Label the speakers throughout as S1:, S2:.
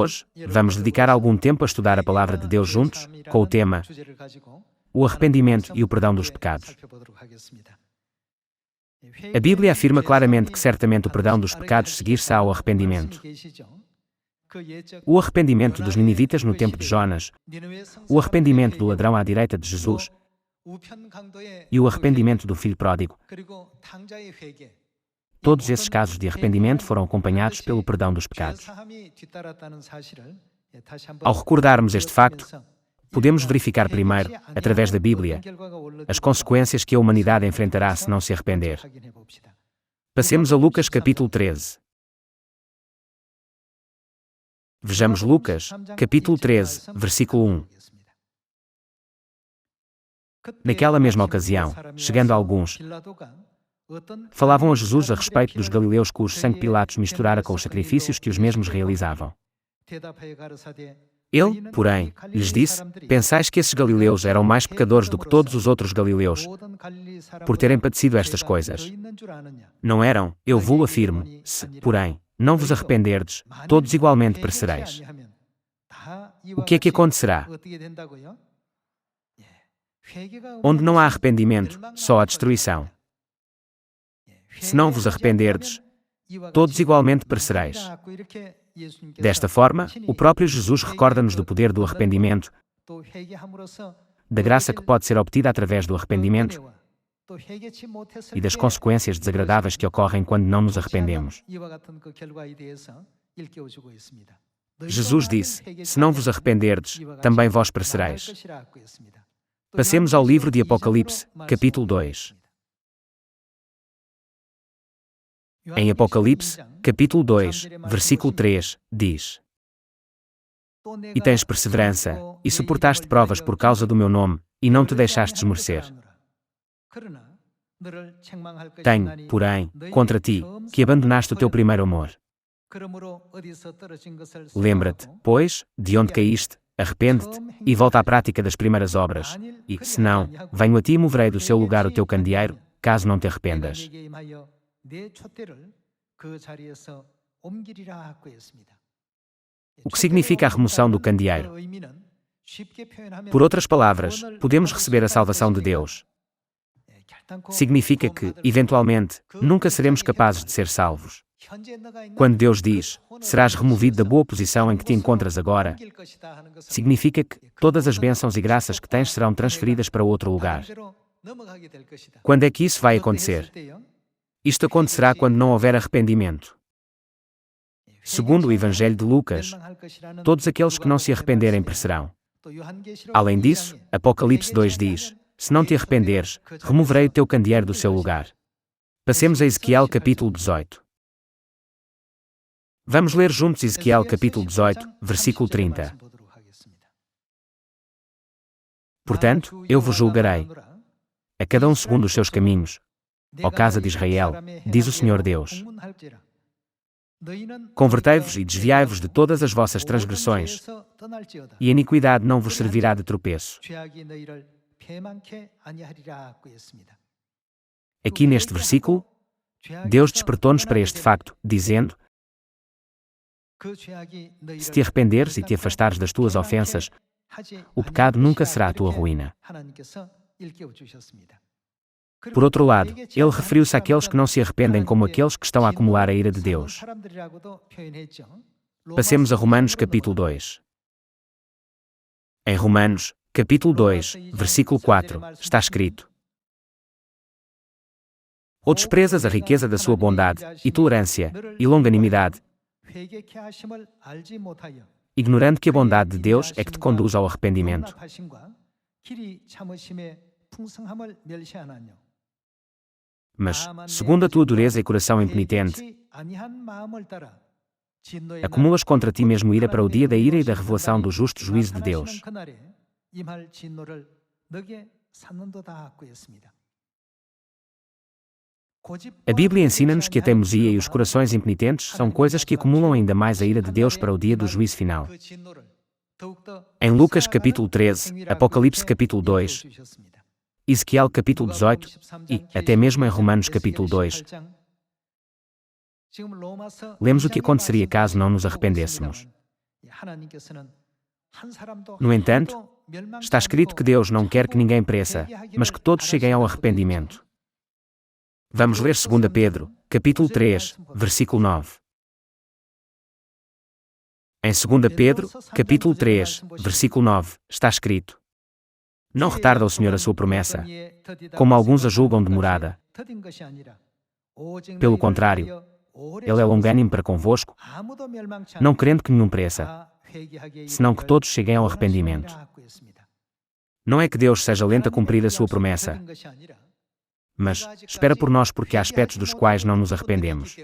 S1: Hoje, vamos dedicar algum tempo a estudar a Palavra de Deus juntos, com o tema o arrependimento e o perdão dos pecados. A Bíblia afirma claramente que certamente o perdão dos pecados seguir-se ao arrependimento. O arrependimento dos ninivitas no tempo de Jonas, o arrependimento do ladrão à direita de Jesus e o arrependimento do filho pródigo. Todos esses casos de arrependimento foram acompanhados pelo perdão dos pecados. Ao recordarmos este facto, podemos verificar primeiro, através da Bíblia, as consequências que a humanidade enfrentará se não se arrepender. Passemos a Lucas capítulo 13. Vejamos Lucas, capítulo 13, versículo 1. Naquela mesma ocasião, chegando alguns, falavam a Jesus a respeito dos galileus cujo sangue Pilatos misturara com os sacrifícios que os mesmos realizavam. Ele, porém, lhes disse: pensais que esses galileus eram mais pecadores do que todos os outros galileus, por terem padecido estas coisas? Não eram, eu vou-lo afirmo, se, porém, não vos arrependerdes, todos igualmente perecereis. O que é que acontecerá? Onde não há arrependimento, só há destruição. Se não vos arrependerdes, todos igualmente perecereis. Desta forma, o próprio Jesus recorda-nos do poder do arrependimento, da graça que pode ser obtida através do arrependimento e das consequências desagradáveis que ocorrem quando não nos arrependemos. Jesus disse: se não vos arrependerdes, também vós perecereis. Passemos ao livro de Apocalipse, capítulo 2. Em Apocalipse, capítulo 2, versículo 3, diz: e tens perseverança, e suportaste provas por causa do meu nome, e não te deixaste esmorecer. Tenho, porém, contra ti, que abandonaste o teu primeiro amor. Lembra-te, pois, de onde caíste, arrepende-te, e volta à prática das primeiras obras, e, se não, venho a ti e moverei do seu lugar o teu candeeiro, caso não te arrependas. O que significa a remoção do candeeiro? Por outras palavras, podemos receber a salvação de Deus. Significa que, eventualmente, nunca seremos capazes de ser salvos. Quando Deus diz: serás removido da boa posição em que te encontras agora, significa que todas as bênçãos e graças que tens serão transferidas para outro lugar. Quando é que isso vai acontecer? Isto acontecerá quando não houver arrependimento. Segundo o Evangelho de Lucas, todos aqueles que não se arrependerem perecerão. Além disso, Apocalipse 2 diz: se não te arrependeres, removerei o teu candeeiro do seu lugar. Passemos a Ezequiel capítulo 18. Vamos ler juntos Ezequiel capítulo 18, versículo 30. Portanto, eu vos julgarei, a cada um segundo os seus caminhos, ó casa de Israel, diz o Senhor Deus. Convertei-vos e desviai-vos de todas as vossas transgressões, e a iniquidade não vos servirá de tropeço. Aqui neste versículo, Deus despertou-nos para este facto, dizendo: se te arrependeres e te afastares das tuas ofensas, o pecado nunca será a tua ruína. Por outro lado, ele referiu-se àqueles que não se arrependem como aqueles que estão a acumular a ira de Deus. Passemos a Romanos capítulo 2. Em Romanos, capítulo 2, versículo 4, está escrito: ou desprezas a riqueza da sua bondade, e tolerância, e longanimidade, ignorando que a bondade de Deus é que te conduz ao arrependimento. Mas, segundo a tua dureza e coração impenitente, acumulas contra ti mesmo ira para o dia da ira e da revelação do justo juízo de Deus. A Bíblia ensina-nos que a teimosia e os corações impenitentes são coisas que acumulam ainda mais a ira de Deus para o dia do juízo final. Em Lucas capítulo 13, Apocalipse capítulo 2, Ezequiel capítulo 18 e, até mesmo em Romanos capítulo 2, lemos o que aconteceria caso não nos arrependêssemos. No entanto, está escrito que Deus não quer que ninguém pereça, mas que todos cheguem ao arrependimento. Vamos ler 2 Pedro, capítulo 3, versículo 9. Em 2 Pedro, capítulo 3, versículo 9, está escrito: Não retarda o Senhor a sua promessa, como alguns a julgam demorada. Pelo contrário, Ele é longânimo para convosco, não querendo que nenhum pereça, senão que todos cheguem ao arrependimento. Não é que Deus seja lento a cumprir a sua promessa, mas espera por nós porque há aspectos dos quais não nos arrependemos.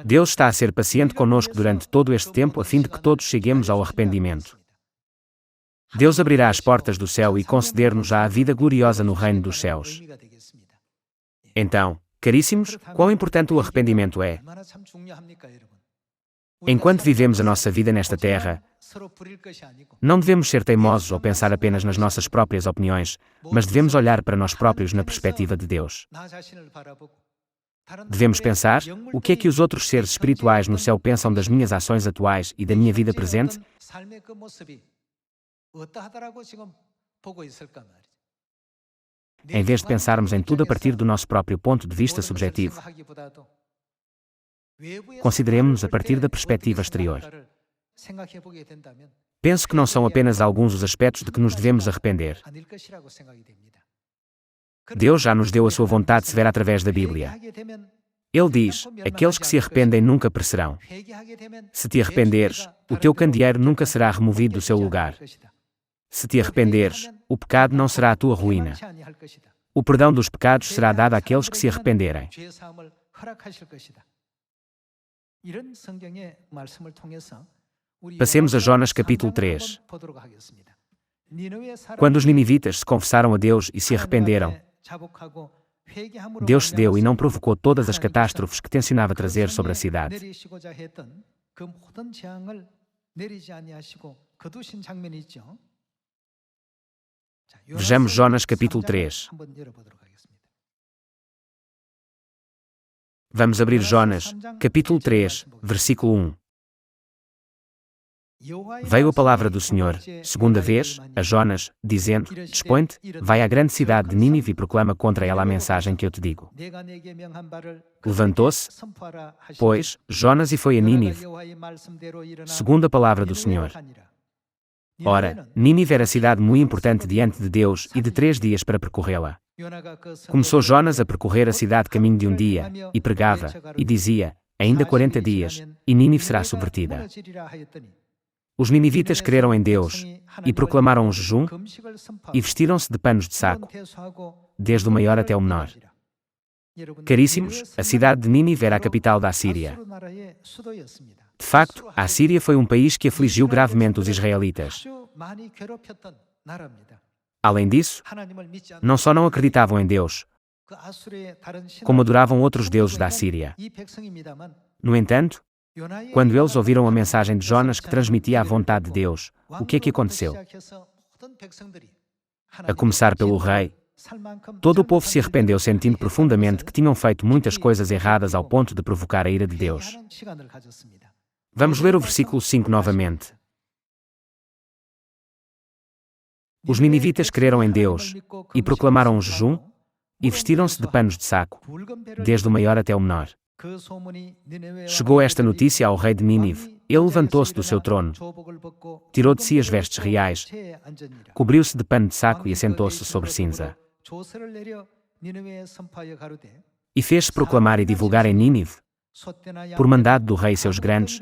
S1: Deus está a ser paciente conosco durante todo este tempo a fim de que todos cheguemos ao arrependimento. Deus abrirá as portas do céu e conceder-nos a vida gloriosa no reino dos céus. Então, caríssimos, quão importante o arrependimento é. Enquanto vivemos a nossa vida nesta terra, não devemos ser teimosos ou pensar apenas nas nossas próprias opiniões, mas devemos olhar para nós próprios na perspectiva de Deus. Devemos pensar, o que é que os outros seres espirituais no céu pensam das minhas ações atuais e da minha vida presente? Em vez de pensarmos em tudo a partir do nosso próprio ponto de vista subjetivo, consideremos-nos a partir da perspectiva exterior. Penso que não são apenas alguns os aspectos de que nos devemos arrepender. Deus já nos deu a sua vontade severa através da Bíblia. Ele diz, aqueles que se arrependem nunca perecerão. Se te arrependeres, o teu candeeiro nunca será removido do seu lugar. Se te arrependeres, o pecado não será a tua ruína. O perdão dos pecados será dado àqueles que se arrependerem. Passemos a Jonas capítulo 3. Quando os ninivitas se confessaram a Deus e se arrependeram, Deus cedeu e não provocou todas as catástrofes que tencionava trazer sobre a cidade. Vejamos Jonas capítulo 3. Vamos abrir Jonas, capítulo 3, versículo 1. Veio a palavra do Senhor, segunda vez, a Jonas, dizendo, Dispõe-te, vai à grande cidade de Nínive e proclama contra ela a mensagem que eu te digo. Levantou-se, pois, Jonas e foi a Nínive, segundo a palavra do Senhor. Ora, Nínive era cidade muito importante diante de Deus e de 3 dias para percorrê-la. Começou Jonas a percorrer a cidade caminho de um dia, e pregava, e dizia, ainda 40 dias, e Nínive será subvertida. Os ninivitas creram em Deus, e proclamaram um jejum, e vestiram-se de panos de saco, desde o maior até o menor. Caríssimos, a cidade de Nínive era a capital da Assíria. De facto, a Assíria foi um país que afligiu gravemente os israelitas. Além disso, não só não acreditavam em Deus, como adoravam outros deuses da Assíria. No entanto, quando eles ouviram a mensagem de Jonas que transmitia a vontade de Deus, o que é que aconteceu? A começar pelo rei, todo o povo se arrependeu sentindo profundamente que tinham feito muitas coisas erradas ao ponto de provocar a ira de Deus. Vamos ler o versículo 5 novamente. Os ninivitas creram em Deus, e proclamaram um jejum, e vestiram-se de panos de saco, desde o maior até o menor. Chegou esta notícia ao rei de Nínive. Ele levantou-se do seu trono, tirou de si as vestes reais, cobriu-se de pano de saco e assentou-se sobre cinza. E fez-se proclamar e divulgar em Nínive, por mandado do rei seus grandes,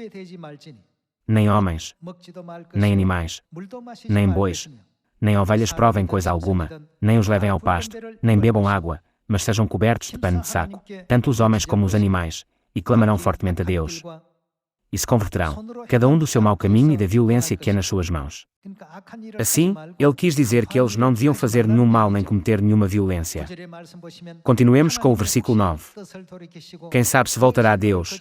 S1: nem homens, nem animais, nem bois, nem ovelhas provem coisa alguma, nem os levem ao pasto, nem bebam água, mas sejam cobertos de pano de saco, tanto os homens como os animais, e clamarão fortemente a Deus. E se converterão, cada um do seu mau caminho e da violência que é nas suas mãos. Assim, ele quis dizer que eles não deviam fazer nenhum mal nem cometer nenhuma violência. Continuemos com o versículo 9. Quem sabe se voltará a Deus,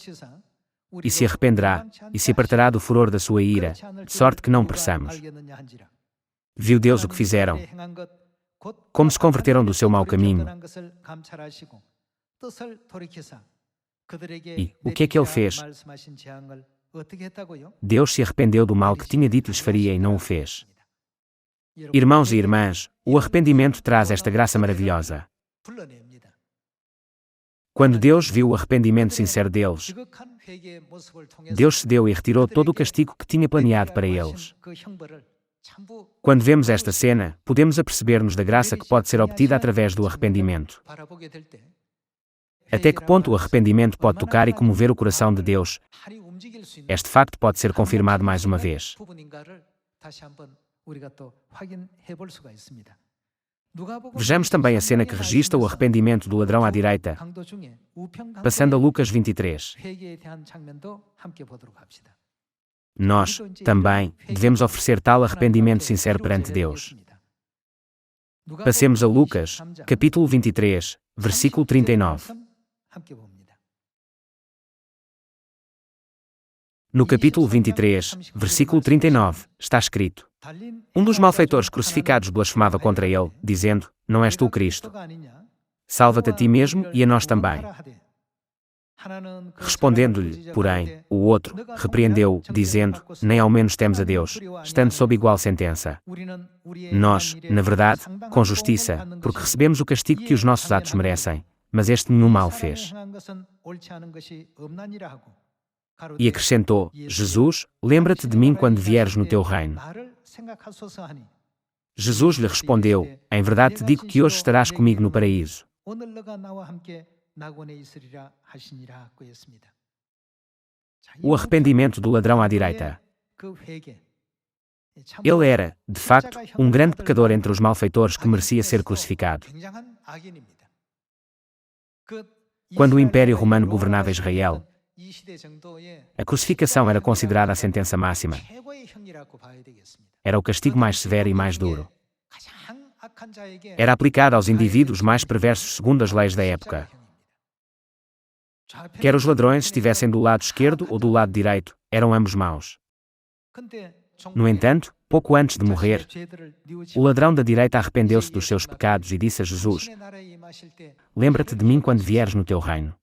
S1: e se arrependerá, e se apartará do furor da sua ira, de sorte que não pereçamos. Viu Deus o que fizeram? Como se converteram do seu mau caminho? E o que é que ele fez? Deus se arrependeu do mal que tinha dito lhes faria e não o fez. Irmãos e irmãs, o arrependimento traz esta graça maravilhosa. Quando Deus viu o arrependimento sincero deles, Deus cedeu e retirou todo o castigo que tinha planeado para eles. Quando vemos esta cena, podemos aperceber-nos da graça que pode ser obtida através do arrependimento. Até que ponto o arrependimento pode tocar e comover o coração de Deus? Este facto pode ser confirmado mais uma vez. Vejamos também a cena que registra o arrependimento do ladrão à direita, passando a Lucas 23. Nós, também, devemos oferecer tal arrependimento sincero perante Deus. Passemos a Lucas, capítulo 23, versículo 39. No capítulo 23, versículo 39, está escrito: um dos malfeitores crucificados blasfemava contra ele, dizendo: não és tu o Cristo? Salva-te a ti mesmo e a nós também. Respondendo-lhe, porém, o outro, repreendeu-o, dizendo: nem ao menos temos a Deus, estando sob igual sentença. Nós, na verdade, com justiça, porque recebemos o castigo que os nossos atos merecem, mas este nenhum mal fez. E acrescentou: Jesus, lembra-te de mim quando vieres no teu reino. Jesus lhe respondeu: em verdade te digo que hoje estarás comigo no paraíso. O arrependimento do ladrão à direita. Ele era, de facto, um grande pecador entre os malfeitores que merecia ser crucificado. Quando o Império Romano governava Israel, a crucificação era considerada a sentença máxima. Era o castigo mais severo e mais duro. Era aplicado aos indivíduos mais perversos segundo as leis da época. Quer os ladrões estivessem do lado esquerdo ou do lado direito, eram ambos maus. No entanto, pouco antes de morrer, o ladrão da direita arrependeu-se dos seus pecados e disse a Jesus: lembra-te de mim quando vieres no teu reino.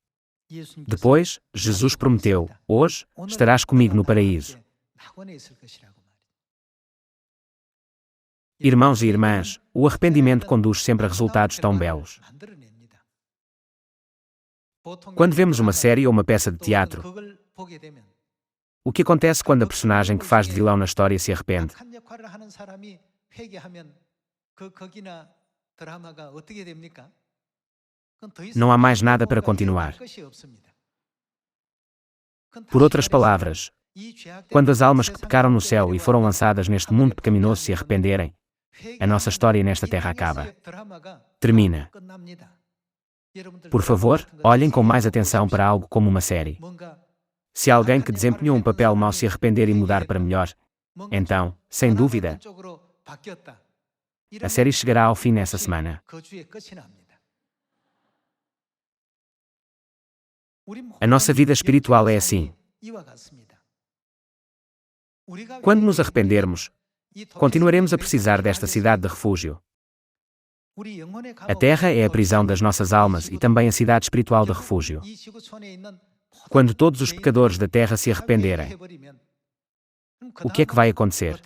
S1: Depois, Jesus prometeu: hoje, estarás comigo no paraíso. Irmãos e irmãs, o arrependimento conduz sempre a resultados tão belos. Quando vemos uma série ou uma peça de teatro, o que acontece quando a personagem que faz de vilão na história se arrepende? Não há mais nada para continuar. Por outras palavras, quando as almas que pecaram no céu e foram lançadas neste mundo pecaminoso se arrependerem, a nossa história nesta terra acaba. Termina. Por favor, olhem com mais atenção para algo como uma série. Se alguém que desempenhou um papel mau se arrepender e mudar para melhor, então, sem dúvida, a série chegará ao fim nessa semana. A nossa vida espiritual é assim. Quando nos arrependermos, continuaremos a precisar desta cidade de refúgio. A terra é a prisão das nossas almas e também a cidade espiritual de refúgio. Quando todos os pecadores da terra se arrependerem, o que é que vai acontecer?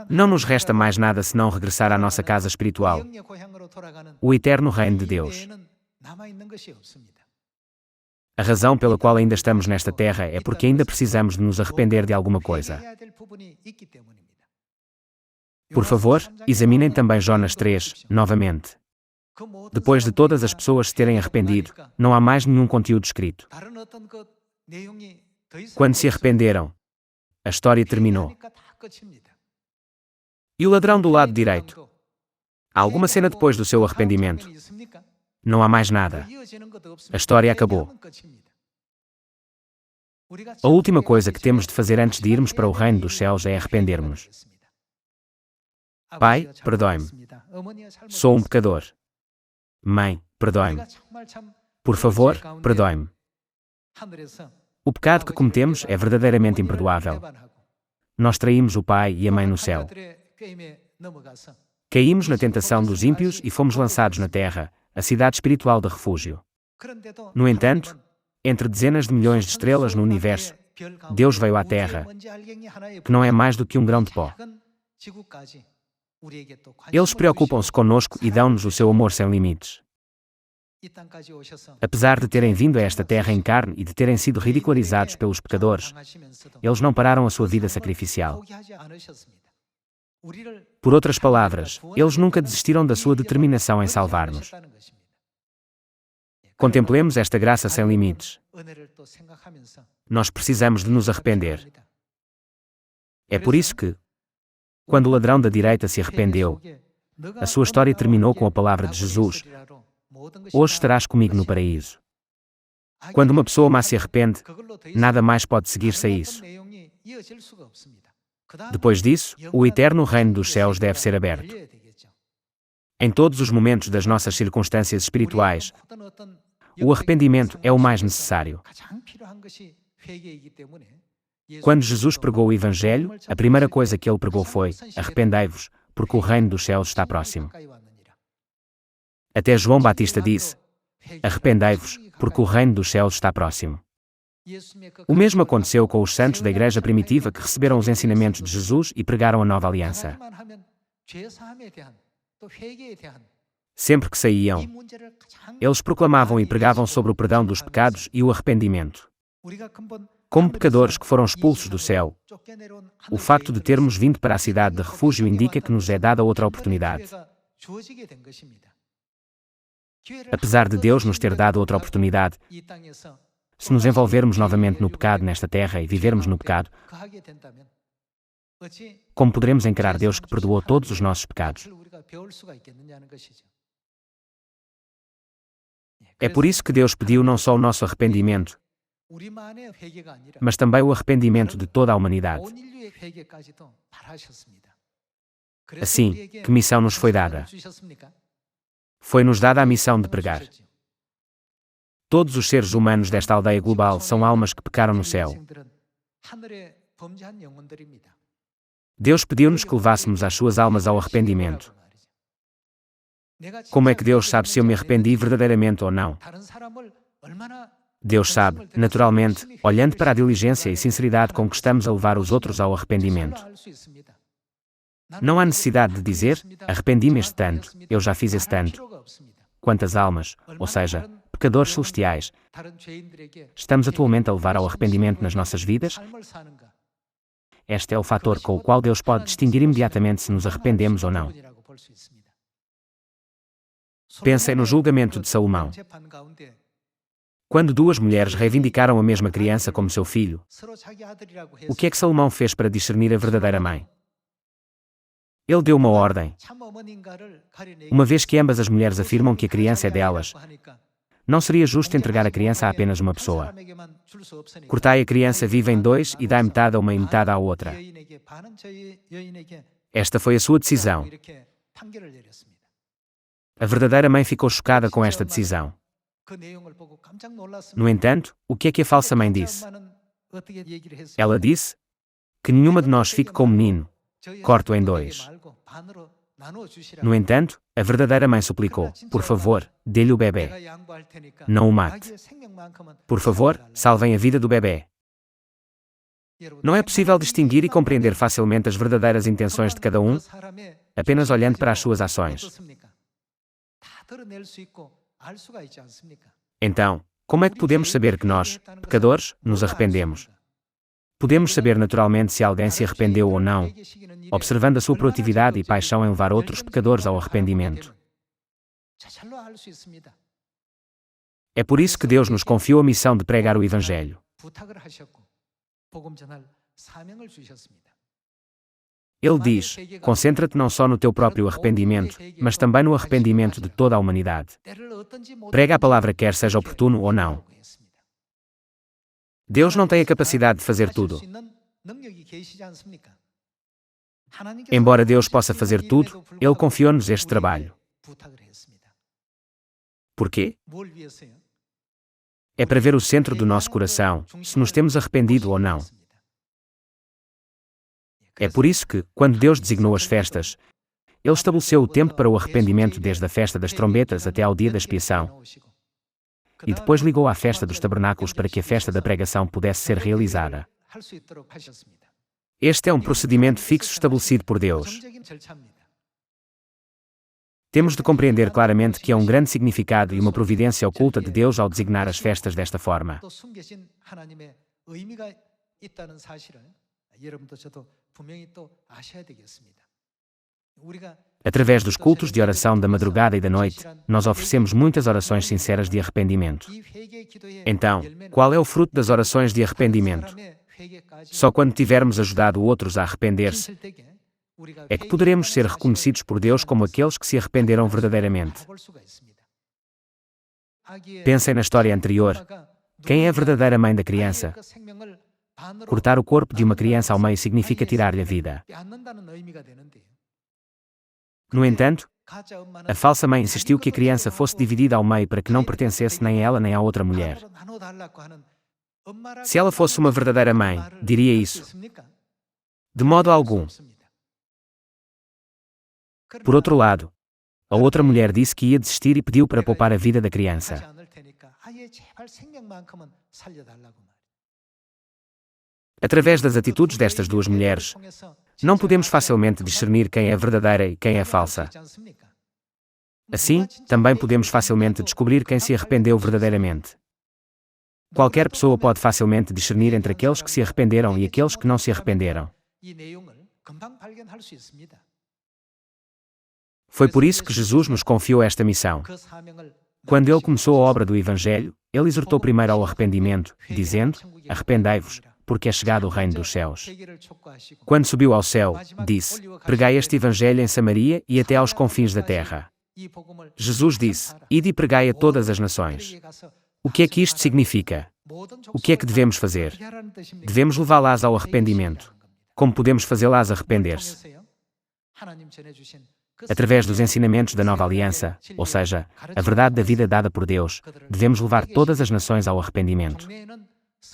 S1: Não nos resta mais nada senão regressar à nossa casa espiritual, o eterno reino de Deus. A razão pela qual ainda estamos nesta terra é porque ainda precisamos de nos arrepender de alguma coisa. Por favor, examinem também Jonas 3, novamente. Depois de todas as pessoas se terem arrependido, não há mais nenhum conteúdo escrito. Quando se arrependeram, a história terminou. E o ladrão do lado direito? Há alguma cena depois do seu arrependimento? Não há mais nada. A história acabou. A última coisa que temos de fazer antes de irmos para o reino dos céus é arrependermos-nos. Pai, perdoe-me. Sou um pecador. Mãe, perdoe-me. Por favor, perdoe-me. O pecado que cometemos é verdadeiramente imperdoável. Nós traímos o pai e a mãe no céu. Caímos na tentação dos ímpios e fomos lançados na terra, a cidade espiritual de refúgio. No entanto, Entre dezenas de milhões de estrelas no universo, Deus veio à Terra, que não é mais do que um grão de pó. Eles preocupam-se conosco e dão-nos o seu amor sem limites. Apesar de terem vindo a esta terra em carne e de terem sido ridicularizados pelos pecadores, eles não pararam a sua vida sacrificial. Por outras palavras, eles nunca desistiram da sua determinação em salvar-nos. Contemplemos esta graça sem limites. Nós precisamos de nos arrepender. É por isso que, quando o ladrão da direita se arrependeu, a sua história terminou com a palavra de Jesus: hoje estarás comigo no paraíso. Quando uma pessoa má se arrepende, nada mais pode seguir-se a isso. Depois disso, o eterno reino dos céus deve ser aberto. Em todos os momentos das nossas circunstâncias espirituais, o arrependimento é o mais necessário. Quando Jesus pregou o Evangelho, a primeira coisa que ele pregou foi: arrependei-vos, porque o reino dos céus está próximo. Até João Batista disse: arrependei-vos, porque o reino dos céus está próximo. O mesmo aconteceu com os santos da igreja primitiva que receberam os ensinamentos de Jesus e pregaram a nova aliança. Sempre que saíam, eles proclamavam e pregavam sobre o perdão dos pecados e o arrependimento. Como pecadores que foram expulsos do céu, o facto de termos vindo para a cidade de refúgio indica que nos é dada outra oportunidade. Apesar de Deus nos ter dado outra oportunidade, se nos envolvermos novamente no pecado nesta terra e vivermos no pecado, como poderemos encarar Deus que perdoou todos os nossos pecados? É por isso que Deus pediu não só o nosso arrependimento, mas também o arrependimento de toda a humanidade. Assim, que missão nos foi dada? Foi-nos dada a missão de pregar. Todos os seres humanos desta aldeia global são almas que pecaram no céu. Deus pediu-nos que levássemos as suas almas ao arrependimento. Como é que Deus sabe se eu me arrependi verdadeiramente ou não? Deus sabe, naturalmente, olhando para a diligência e sinceridade com que estamos a levar os outros ao arrependimento. Não há necessidade de dizer: arrependi-me este tanto, eu já fiz esse tanto. Quantas almas, ou seja, pecadores celestiais, estamos atualmente a levar ao arrependimento nas nossas vidas? Este é o fator com o qual Deus pode distinguir imediatamente se nos arrependemos ou não. Pensem no julgamento de Salomão. Quando duas mulheres reivindicaram a mesma criança como seu filho, o que é que Salomão fez para discernir a verdadeira mãe? Ele deu uma ordem. Uma vez que ambas as mulheres afirmam que a criança é delas, não seria justo entregar a criança a apenas uma pessoa. Cortai a criança viva em dois e dai metade a uma e metade à outra. Esta foi a sua decisão. A verdadeira mãe ficou chocada com esta decisão. No entanto, o que é que a falsa mãe disse? Ela disse: que nenhuma de nós fique com o menino. Corto em dois. No entanto, a verdadeira mãe suplicou: por favor, dê-lhe o bebê. Não o mate. Por favor, salvem a vida do bebê. Não é possível distinguir e compreender facilmente as verdadeiras intenções de cada um, apenas olhando para as suas ações. Então, como é que podemos saber que nós, pecadores, nos arrependemos? Podemos saber naturalmente se alguém se arrependeu ou não, observando a sua proatividade e paixão em levar outros pecadores ao arrependimento. É por isso que Deus nos confiou a missão de pregar o Evangelho. Ele diz: concentra-te não só no teu próprio arrependimento, mas também no arrependimento de toda a humanidade. Prega a palavra quer seja oportuno ou não. Deus não tem a capacidade de fazer tudo. Embora Deus possa fazer tudo, Ele confiou-nos este trabalho. Por quê? É para ver o centro do nosso coração, se nos temos arrependido ou não. É por isso que, quando Deus designou as festas, Ele estabeleceu o tempo para o arrependimento desde a festa das trombetas até ao dia da expiação. e depois ligou à festa dos tabernáculos para que a festa da pregação pudesse ser realizada. Este é um procedimento fixo estabelecido por Deus. Temos de compreender claramente que é um grande significado e uma providência oculta de Deus ao designar as festas desta forma. Através dos cultos de oração da madrugada e da noite, nós oferecemos muitas orações sinceras de arrependimento. Então, qual é o fruto das orações de arrependimento? Só quando tivermos ajudado outros a arrepender-se é que poderemos ser reconhecidos por Deus como aqueles que se arrependeram verdadeiramente. Pensem na história anterior. Quem é a verdadeira mãe da criança? Cortar o corpo de uma criança ao meio significa tirar-lhe a vida. No entanto, a falsa mãe insistiu que a criança fosse dividida ao meio para que não pertencesse nem a ela nem à outra mulher. Se ela fosse uma verdadeira mãe, diria isso. De modo algum. Por outro lado, a outra mulher disse que ia desistir e pediu para poupar a vida da criança. Através das atitudes destas duas mulheres, não podemos facilmente discernir quem é verdadeira e quem é falsa. Assim, também podemos facilmente descobrir quem se arrependeu verdadeiramente. Qualquer pessoa pode facilmente discernir entre aqueles que se arrependeram e aqueles que não se arrependeram. Foi por isso que Jesus nos confiou esta missão. Quando ele começou a obra do Evangelho, ele exortou primeiro ao arrependimento, dizendo: arrependei-vos, porque é chegado o reino dos céus. Quando subiu ao céu, disse: pregai este Evangelho em Samaria e até aos confins da terra. Jesus disse: ide e pregai a todas as nações. O que é que isto significa? O que é que devemos fazer? Devemos levá-las ao arrependimento. Como podemos fazê-las arrepender-se? Através dos ensinamentos da nova aliança, ou seja, a verdade da vida dada por Deus, devemos levar todas as nações ao arrependimento.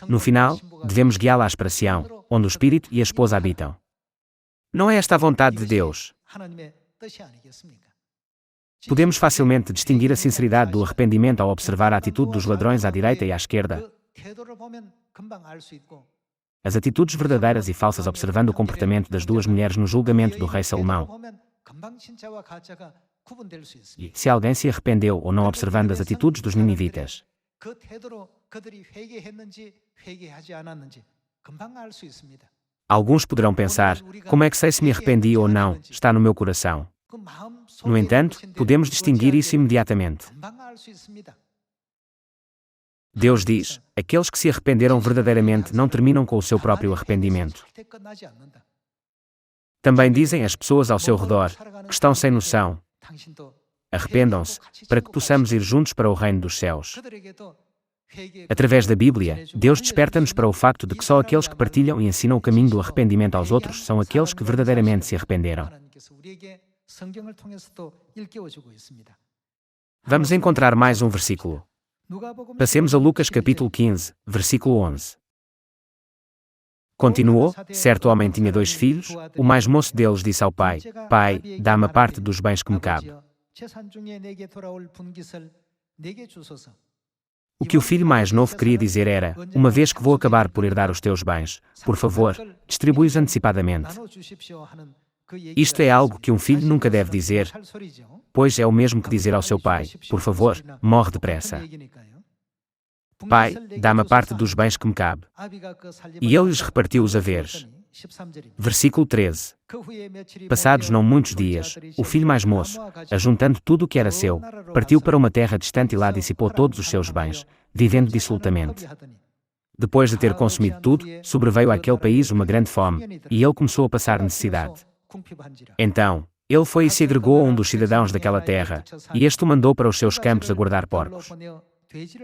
S1: No final, devemos guiá-las para Sião, onde o Espírito e a esposa habitam. Não é esta a vontade de Deus? Podemos facilmente distinguir a sinceridade do arrependimento ao observar a atitude dos ladrões à direita e à esquerda. As atitudes verdadeiras e falsas observando o comportamento das duas mulheres no julgamento do rei Salomão. E se alguém se arrependeu ou não observando as atitudes dos ninivitas. Alguns poderão pensar: como é que sei se me arrependi ou não? Está no meu coração. No entanto, podemos distinguir isso imediatamente. Deus diz: aqueles que se arrependeram verdadeiramente não terminam com o seu próprio arrependimento. Também dizem as pessoas ao seu redor, que estão sem noção: arrependam-se, para que possamos ir juntos para o reino dos céus. Através da Bíblia, Deus desperta-nos para o facto de que só aqueles que partilham e ensinam o caminho do arrependimento aos outros são aqueles que verdadeiramente se arrependeram. Vamos encontrar mais um versículo. Passemos a Lucas capítulo 15, versículo 11. Continuou: certo homem tinha 2 filhos, o mais moço deles disse ao pai: pai, dá-me a parte dos bens que me cabe. O que o filho mais novo queria dizer era: uma vez que vou acabar por herdar os teus bens, por favor, distribui-os antecipadamente. Isto é algo que um filho nunca deve dizer, pois é o mesmo que dizer ao seu pai: por favor, morre depressa. Pai, dá-me a parte dos bens que me cabe. E ele lhes repartiu os haveres. Versículo 13. Passados não muitos dias, o filho mais moço, ajuntando tudo o que era seu, partiu para uma terra distante e lá dissipou todos os seus bens, vivendo dissolutamente. Depois de ter consumido tudo, sobreveio àquele país uma grande fome, e ele começou a passar necessidade. Então, ele foi e se agregou a um dos cidadãos daquela terra, e este o mandou para os seus campos a guardar porcos.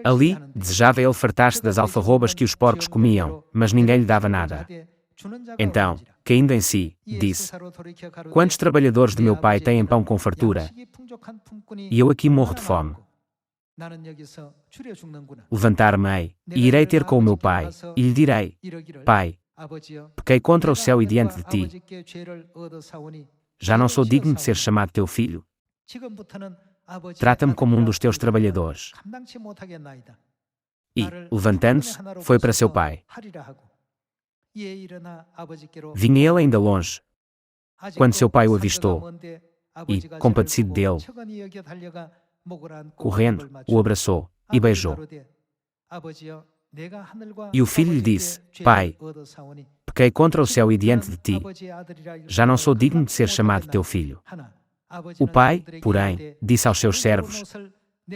S1: Ali, desejava ele fartar-se das alfarrobas que os porcos comiam, mas ninguém lhe dava nada. Então, caindo em si, disse: quantos trabalhadores de meu pai têm pão com fartura? E eu aqui morro de fome. Levantar-me-ei, e irei ter com o meu pai, e lhe direi: pai, pequei contra o céu e diante de ti. Já não sou digno de ser chamado teu filho. Trata-me como um dos teus trabalhadores. E, levantando-se, foi para seu pai. Vinha ele ainda longe, quando seu pai o avistou, e, compadecido dele, correndo, o abraçou e beijou. E o filho lhe disse: Pai, pequei contra o céu e diante de ti. Já não sou digno de ser chamado teu filho. O pai, porém, disse aos seus servos: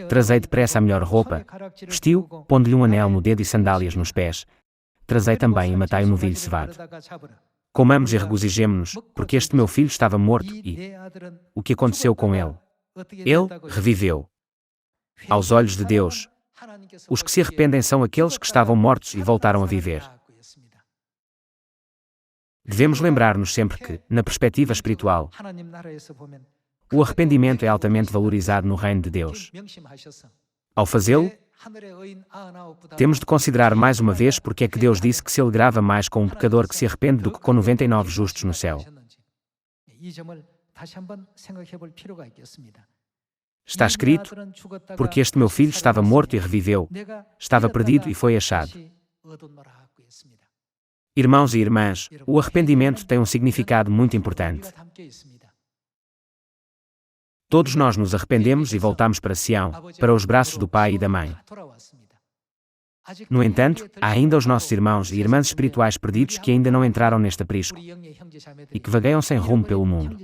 S1: Trazei depressa a melhor roupa, vestiu, pondo-lhe um anel no dedo e sandálias nos pés. Trazei também e matai o novilho cevado. Comamos e regozijemo-nos, porque este meu filho estava morto e o que aconteceu com ele? Ele reviveu. Aos olhos de Deus, os que se arrependem são aqueles que estavam mortos e voltaram a viver. Devemos lembrar-nos sempre que, na perspectiva espiritual, o arrependimento é altamente valorizado no reino de Deus. Ao fazê-lo, temos de considerar mais uma vez porque é que Deus disse que se alegrava mais com um pecador que se arrepende do que com 99 justos no céu. Está escrito: porque este meu filho estava morto e reviveu, estava perdido e foi achado. Irmãos e irmãs, o arrependimento tem um significado muito importante. Todos nós nos arrependemos e voltamos para Sião, para os braços do Pai e da Mãe. No entanto, há ainda os nossos irmãos e irmãs espirituais perdidos que ainda não entraram neste aprisco e que vagueiam sem rumo pelo mundo.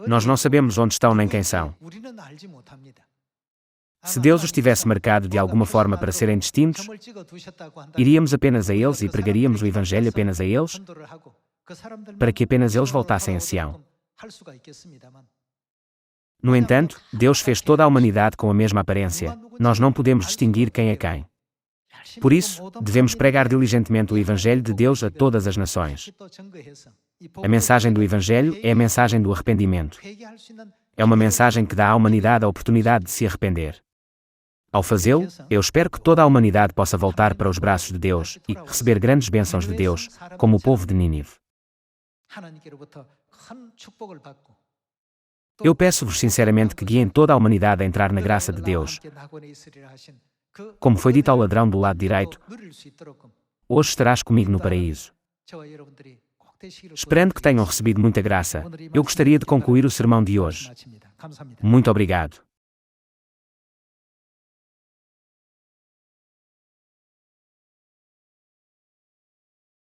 S1: Nós não sabemos onde estão nem quem são. Se Deus os tivesse marcado de alguma forma para serem distintos, iríamos apenas a eles e pregaríamos o Evangelho apenas a eles, para que apenas eles voltassem a Sião. No entanto, Deus fez toda a humanidade com a mesma aparência. Nós não podemos distinguir quem é quem. Por isso, devemos pregar diligentemente o Evangelho de Deus a todas as nações. A mensagem do Evangelho é a mensagem do arrependimento. É uma mensagem que dá à humanidade a oportunidade de se arrepender. Ao fazê-lo, eu espero que toda a humanidade possa voltar para os braços de Deus e receber grandes bênçãos de Deus, como o povo de Nínive. Eu peço-vos sinceramente que guiem toda a humanidade a entrar na graça de Deus. Como foi dito ao ladrão do lado direito: hoje estarás comigo no paraíso. Esperando que tenham recebido muita graça, eu gostaria de concluir o sermão de hoje. Muito obrigado.